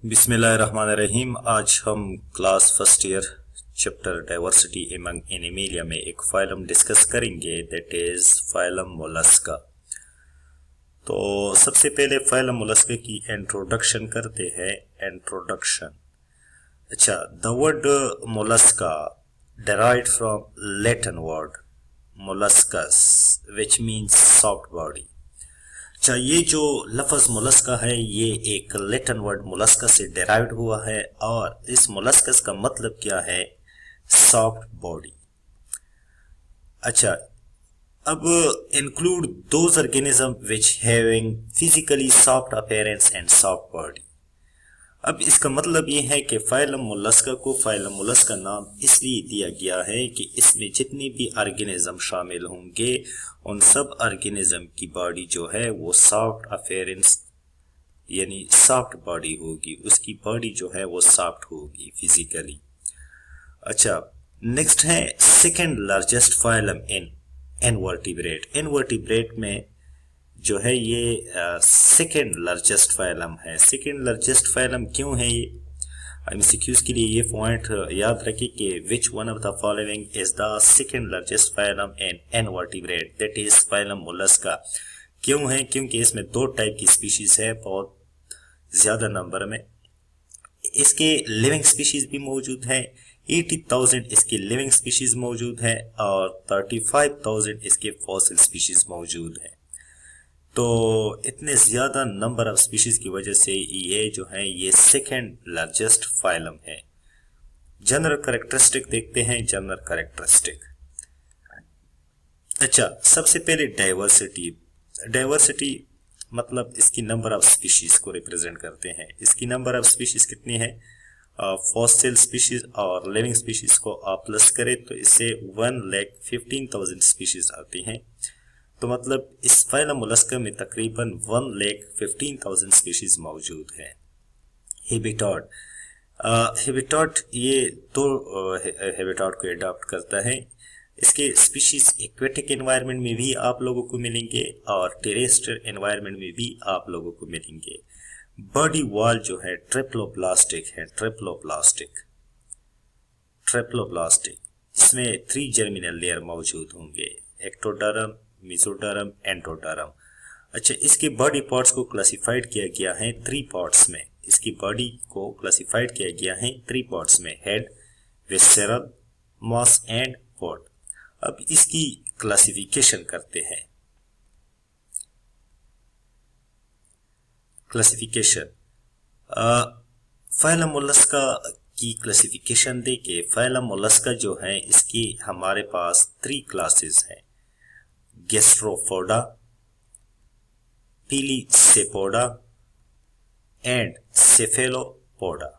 बिस्मिल्लाहिर्रहमानिर्रहीम। आज हम class first year chapter diversity among animalia में एक फाइलम डिस्कस करेंगे, दैट इज फाइलम मोलस्का। तो सबसे पहले फाइलम मोलस्का की इंट्रोडक्शन करते हैं। इंट्रोडक्शन। अच्छा, the word Mollusca derived from Latin word molluscus which means soft body। अच्छा, ये जो लफ्ज़ मोलस्का है ये एक लैटिन वर्ड मोलस्का से डेराइव्ड हुआ है और इस मोलस्कस का मतलब क्या है? Soft body. अच्छा, अब include those organism which having physically soft appearance and soft body. अब इसका मतलब ये है कि फाइलम मोलस्का को फाइलम मोलस्का नाम इसलिए दिया गया है कि इसमें जितने भी ऑर्गेनिज्म शामिल होंगे उन सब ऑर्गेनिज्म की बॉडी जो है वो सॉफ्ट अपीयरेंस यानी सॉफ्ट बॉडी होगी, उसकी बॉडी जो है वो सॉफ्ट होगी फिजिकली। अच्छा, नेक्स्ट है सेकेंड लार्जेस्ट फाइलम इन इनवर्टिब्रेट। इनवर्टिब्रेट में जो है ये सेकेंड लार्जेस्ट फाइलम है। सेकेंड लार्जेस्ट फाइलम क्यों है ये? एमसीक्यूज के लिए ये पॉइंट याद रखिए कि which one of the following is the second largest phylum in invertebrate, that is phylum Mollusca. क्यों है? क्योंकि इसमें दो टाइप की स्पीशीज है, बहुत ज्यादा नंबर में। इसके लिविंग स्पीशीज भी मौजूद है, 80,000 इसकी लिविंग स्पीशीज मौजूद है और 35,000 इसके फॉसिल स्पीशीज मौजूद है। तो इतने ज्यादा नंबर ऑफ स्पीशीज की वजह से ये जो है ये सेकेंड लार्जेस्ट फाइलम है। जनरल कैरेक्टरिस्टिक देखते हैं। जनरल कैरेक्टरिस्टिक, अच्छा, सबसे पहले डाइवर्सिटी। डाइवर्सिटी मतलब इसकी नंबर ऑफ स्पीशीज को रिप्रेजेंट करते हैं। इसकी नंबर ऑफ स्पीशीज कितनी है? फॉसिल स्पीशीज और लिविंग स्पीशीज को आप प्लस करें तो इससे 1,15,000 स्पीशीज आती हैं। तो मतलब इस फाइलम मोलस्का में तकरीबन 1,15,000 स्पीशीज मौजूद है। हैबिटाट, हैबिटाट ये दो हैबिटाट को अडॉप्ट करता है। इसके स्पीशीज एक्वेटिक एनवायरनमेंट में भी आप लोगों को मिलेंगे और टेरेस्ट्रियल एनवायरनमेंट में भी आप लोगों को मिलेंगे। बॉडी वॉल जो है ट्रिप्लोप्लास्टिक है। ट्रिप्लोप्लास्टिक इसमें 3 जर्मिनल लेयर मौजूद होंगे, एक्टोडर्म, मेसोडर्म, एंडोडर्म। अच्छा, इसके बॉडी पार्ट्स को क्लासिफाइड किया गया है 3 पार्ट्स में। इसकी बॉडी को क्लासिफाइड किया गया है 3 पार्ट्स में, head, visceral, mass and foot. अब इसकी क्लासिफिकेशन करते हैं। क्लासिफिकेशन, फाइलम मोलस्का की क्लासिफिकेशन देके फाइलम मोलस्का जो है इसकी हमारे पास 3 क्लासेस हैं, गैस्ट्रोपोडा, पीलीसेपोडा एंड सेफेलोपोडा।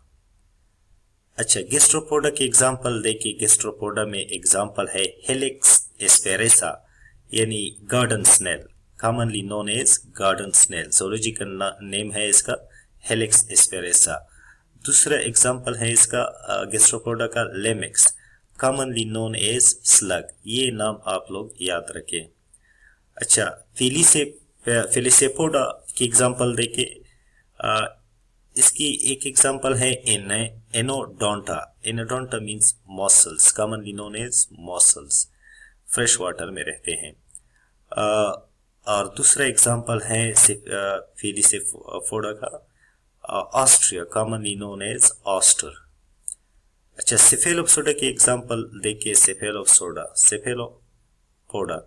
अच्छा, गैस्ट्रोपोडा के एग्जांपल देखिए। गैस्ट्रोपोडा में एग्जांपल है हेलिक्स एस्पेरेसा यानी garden snail, commonly known as garden snail. Zoological name है इसका हेलिक्स एस्पेरेसा। दूसरा एग्जांपल है इसका गैस्ट्रोपोडा का लेमिक्स, कॉमनली नोन एज स्लग। ये नाम आप लोग याद रखें। अच्छा, फिलिसेपोडा की एग्जांपल देखे। इसकी एक एग्जांपल है Anodonta. Anodonta means mussels, commonly known as mussels, fresh water में रहते हैं। और दूसरा एग्जांपल है फिलिसेपोडा का Ostrea, commonly known as oyster. अच्छा, सेफेलोपोडा के एग्जांपल देखिए। सेफेलोपोडा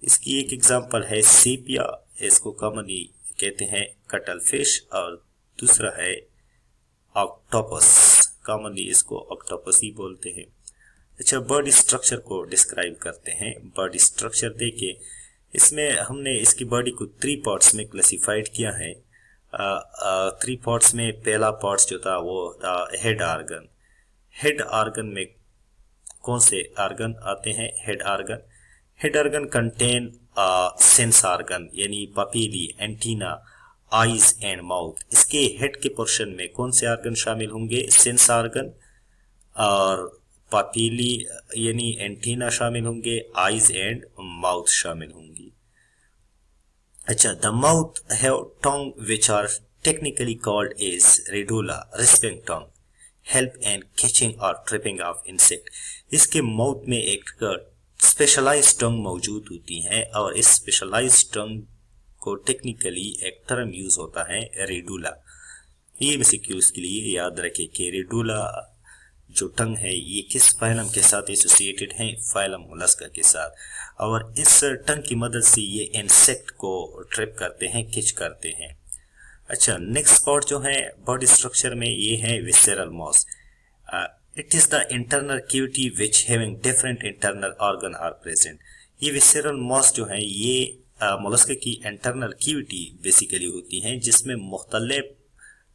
इसकी एक एग्जांपल है सीपिया, इसको कॉमनली कहते हैं कटल फिश, और दूसरा है ऑक्टोपस, कॉमनली इसको ऑक्टोपस ही बोलते हैं। अच्छा, बॉडी स्ट्रक्चर को डिस्क्राइब करते हैं। बॉडी स्ट्रक्चर देखिए, इसमें हमने इसकी बॉडी को 3 पार्ट्स में क्लासिफाइड किया है। 3 पार्ट्स में पहला पार्ट जो था वो था हेड आर्गन। हेड आर्गन में कौन से आर्गन आते हैं? Head organ contain sense organ यानी papillae, antenna, eyes and mouth. इसके हेड के पोर्शन में कौन से आर्गन शामिल होंगे? सेंस आर्गन और पापीली यानी एंटीना शामिल होंगे, आईज एंड माउथ शामिल होंगी। अच्छा, the mouth have tongue which are technically called as radula respiring tongue, help in catching or trapping of insect। इसके माउथ में एक स्पेशलाइज्ड टंग मौजूद होती है और इस स्पेशलाइज्ड टंग को टेक्निकली एक टर्म यूज होता है रेडुला। ये एमसीक्यूज के लिए याद रखें कि रेडुला जो टंग है ये किस फाइलम के साथ एसोसिएटेड है, फाइलम मोलस्का के साथ, और इस टंग की मदद से ये इंसेक्ट को ट्रैप करते हैं, कैच करते हैं। अच्छा, नेक्स्ट पार्ट जो है बॉडी स्ट्रक्चर में ये है visceral mass. It is the internal cavity which having different internal organ are present. ये विसेरल मॉस जो है ये मोलस्का की इंटरनल कैविटी बेसिकली होती है जिसमें मुख्तलिफ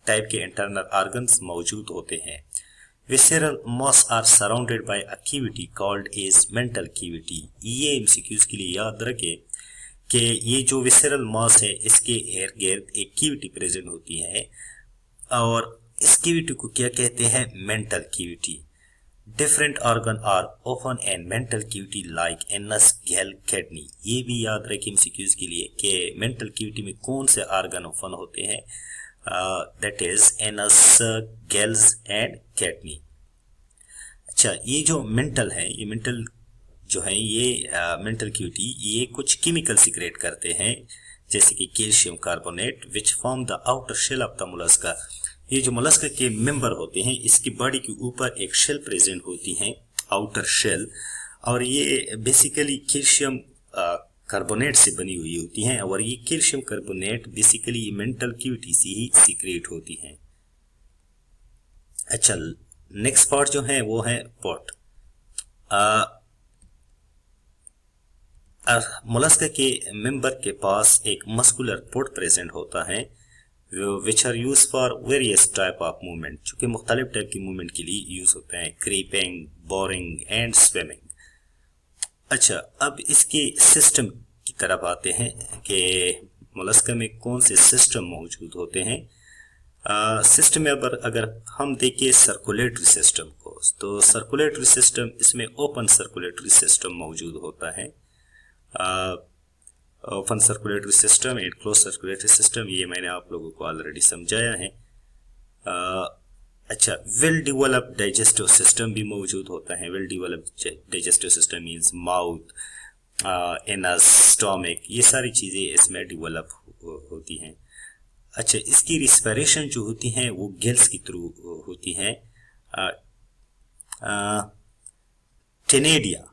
टाइप के इंटरनल ऑर्गन्स मौजूद होते हैं। Visceral moss are surrounded by a cavity called as mental cavity। ये एमसीक्यूज के लिए याद रखें कि ये जो विसेरल मॉस है इसके इर्द गिर्द एक कैविटी प्रेजेंट होती है और इस कैविटी को क्या कहते हैं, mantle cavity. Different organ are open and mantle cavity like anus, gill, kidney. ये भी याद रखें एमसीक्यूज के लिए कि मेंटल कैविटी में कौन से ऑर्गन ओपन होते हैं, that is anus, gales and kidney. अच्छा, ये जो मेंटल है, ये मेंटल जो है ये मेंटल कैविटी ये कुछ केमिकल सीक्रेट करते हैं जैसे कि calcium carbonate which form the outer shell of the Mollusca. ये जो मोलस्का के मेंबर होते हैं इसकी बॉडी के ऊपर एक शेल प्रेजेंट होती है, आउटर शेल, और ये बेसिकली कैल्शियम कार्बोनेट से बनी हुई होती हैं और ये कैल्शियम कार्बोनेट बेसिकली ये मेंटल कैविटी से ही सीक्रेट होती हैं। अच्छा, नेक्स्ट पार्ट जो है वो है पोर्ट। मोलस्का के मेंबर के पास एक मस्कुलर पोर्ट प्रेजेंट होता है which are use for various type of movement, जो कि मुख्तलिफ टाइप की मूवमेंट के लिए यूज होते हैं, क्रीपिंग, बोरिंग एंड स्विमिंग। अच्छा, अब इसके सिस्टम की तरफ आते हैं कि मोलस्का में कौन से सिस्टम मौजूद होते हैं। सिस्टम में अगर हम देखें सर्कुलेटरी सिस्टम को, तो सर्कुलेटरी सिस्टम इसमें ओपन सर्कुलेटरी सिस्टम मौजूद होता है। Open circulatory system and close circulatory system, ये मैंने आप लोगों को ऑलरेडी समझाया है। अच्छा, वेल डेवलप्ड डाइजेस्टिव सिस्टम भी मौजूद होता है। Well developed digestive system means mouth, anus, stomach, ये सारी चीज़ें इसमें डेवलप होती हैं। अच्छा, इसकी रिस्पिरेशन जो होती हैं वो गिल्स के थ्रू होती हैं। टेनेडिया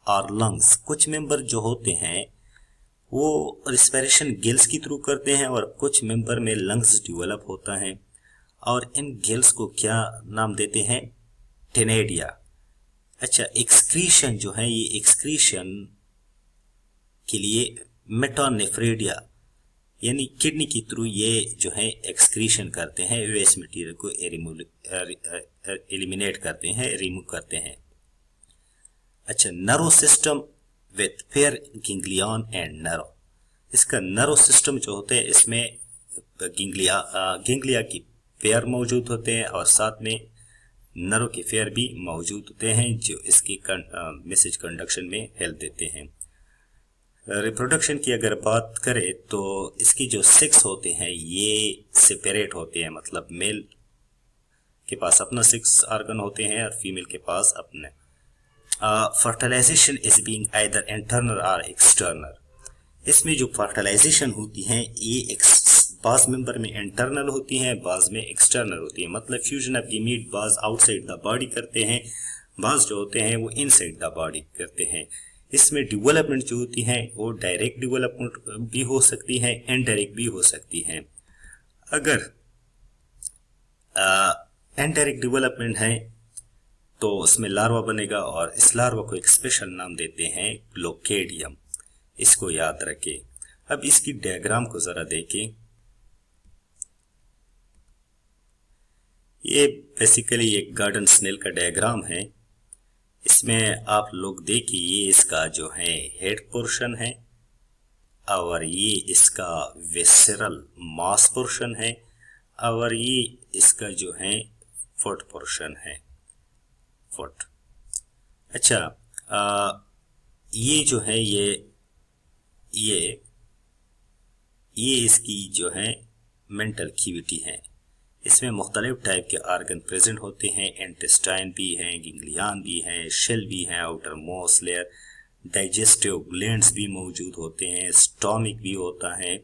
और लंग्स, कुछ मेंबर जो होते हैं वो रिस्पिरेशन गिल्स के थ्रू करते हैं और कुछ मेंबर में लंग्स डेवलप होता है और इन गिल्स को क्या नाम देते हैं, टेनेडिया। अच्छा, एक्सक्रीशन जो है ये एक्सक्रीशन के लिए मेटानेफ्रेडिया यानी किडनी के थ्रू ये जो है एक्सक्रीशन करते हैं, वेस्ट मटेरियल को एलिमिनेट करते हैं, रिमूव करते हैं। अच्छा, nerve system with pair ganglion and nerve. इसका नर्व सिस्टम जो होते हैं इसमें गिंग्लिया की पेयर मौजूद होते हैं और साथ में नर्व के फेयर भी मौजूद होते हैं जो इसकी मैसेज कंडक्शन में हेल्प देते हैं। रिप्रोडक्शन की अगर बात करें तो इसकी जो सेक्स होते हैं ये सेपरेट होते हैं, मतलब मेल के पास अपना सेक्स ऑर्गन होते हैं और फीमेल के पास अपने। Fertilisation is being either internal और एक्सटर्नल। इसमें जो फर्टिलाइजेशन होती है ये बाज मेंबर में इंटरनल होती हैं, बाज में एक्सटर्नल होती है, मतलब फ्यूजन ऑफ गैमीट बाज आउटसाइड द बॉडी करते हैं, बाज जो होते हैं वो इनसाइड द बॉडी करते हैं। इसमें डेवलपमेंट जो होती है वो डायरेक्ट डेवलपमेंट भी हो सकती है, इनडायरेक्ट भी हो सकती है। अगर इनडायरेक्ट डेवलपमेंट है तो उसमें लार्वा बनेगा और इस लार्वा को एक स्पेशल नाम देते हैं ग्लोकेडियम, इसको याद रखें। अब इसकी डायग्राम को जरा देखें। ये बेसिकली एक गार्डन स्नेल का डायग्राम है। इसमें आप लोग देखिए ये इसका जो है हेड पोर्शन है और ये इसका विसेरल मास पोर्शन है और ये इसका जो है फुट पोर्शन है, फुट। अच्छा, ये जो है ये इसकी जो है मेंटल कैविटी है। इसमें मुख्तलिफ टाइप के आर्गन प्रेजेंट होते हैं, इंटेस्टाइन भी हैं, गिंगलियान भी हैं, शेल भी हैं, outer most layer, digestive glands भी मौजूद होते हैं, स्टोमिक भी होता है,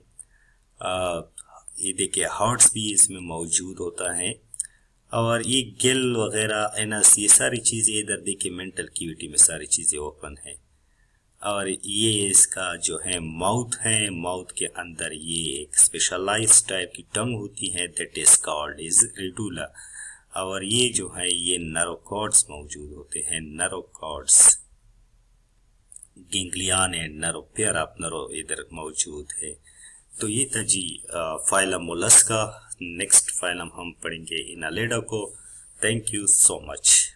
ये देखिए हार्ट्स भी इसमें मौजूद होता है, और ये गिल वगैरह एनस, ये सारी चीज़ें इधर देखिए मेंटल कैविटी में सारी चीज़ें ओपन है। और ये इसका जो है माउथ है, माउथ के अंदर ये एक स्पेशलाइज टाइप की टंग होती है, दैट इज कॉल्ड इज रिडुला। और ये जो है ये नर्व कॉर्ड्स मौजूद होते हैं, nerve cords, ganglion and nerve pair of nerve इधर मौजूद है। तो ये था जी फाइलम मोलस्का। नेक्स्ट फाइलम हम पढ़ेंगे इनालेडा को। Thank you so much.